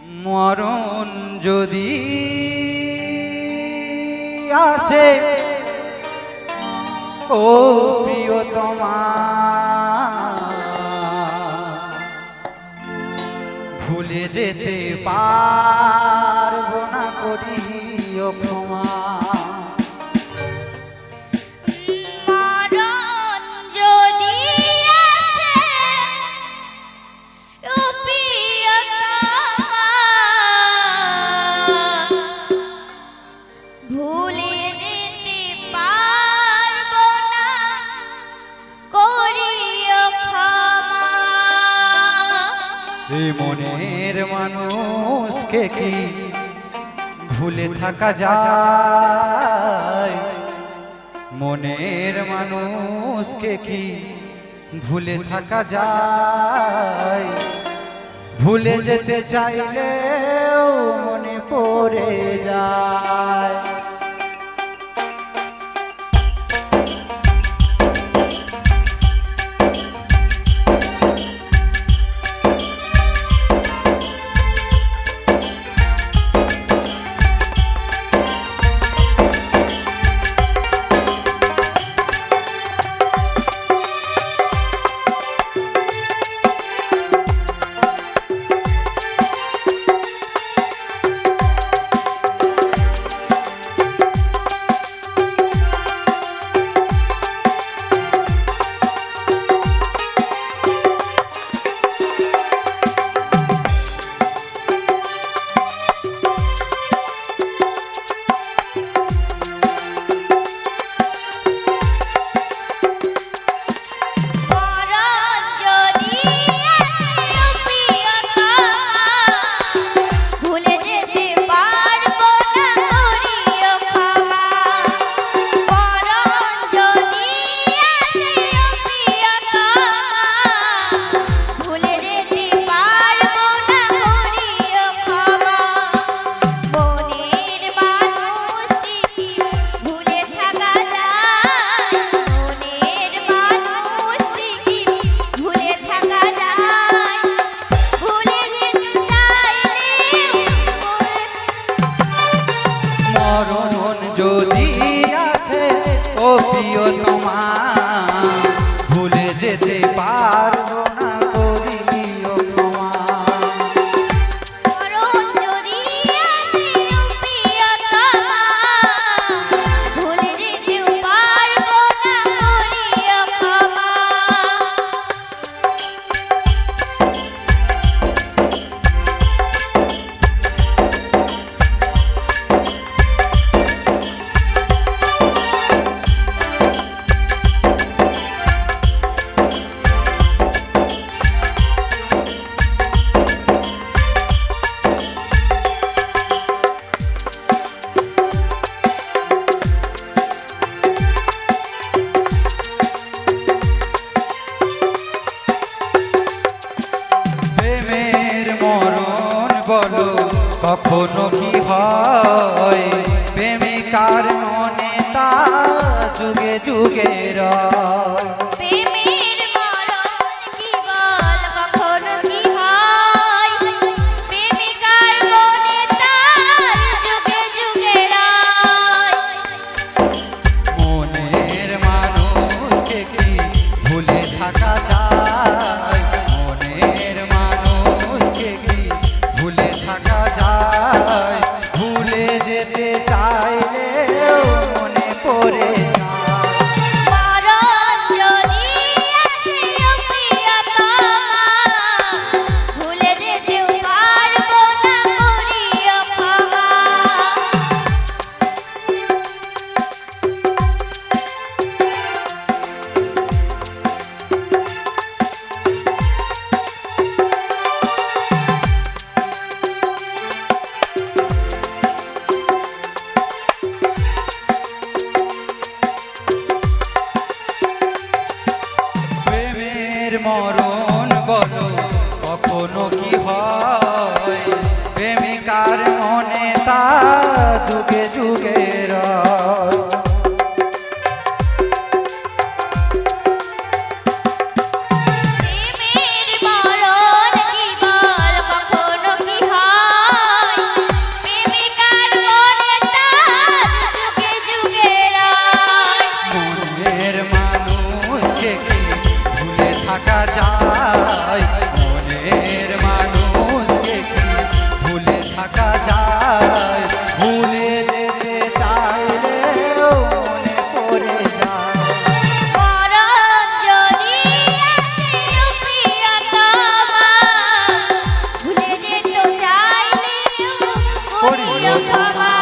মরণ যদি আসে ও প্রিয়তমা, ভুলে যেতে পারবো না করিও ক্ষমা। এই মনের মানুষকে কি ভুলে থাকা যায়? মনের মানুষকে কি ভুলে থাকা যায়? ভুলে যেতে চাইলেও মনে পড়ে যায়। মরণ যদি আসে ও প্রিয়তমা, ভুলে যেতে পারবো না করিও ক্ষমা। মরণ যদি আসে ও প্রিয়তমা, ভুলে যেতে পারবো না করিও ক্ষমা। কখনো কি হয় প্রেমিকার মনে তা যুগে যুগে রয়। প্রেমের মরণ কি বল কখনো কি হয়, প্রেমিকার মনে তার যুগে যুগে রয়। মনের মানুষকে কি ভুলে থাকা যায়? মনের মানুষকে কি ভুলে থাকা যায়? ভুলে যেতে চাইলেও মনে পড়ে না। মরণ যদি আসে ও প্রিয়তমা, ভুলে যেতে পারবো না করিও ক্ষমা। মরণ বলো কখনো কি হয়, প্রেমিকার মনে তা যুগে যুগে রয়। প্রেমের মরণ কি বল কখনো কি হয়, ক্ষমা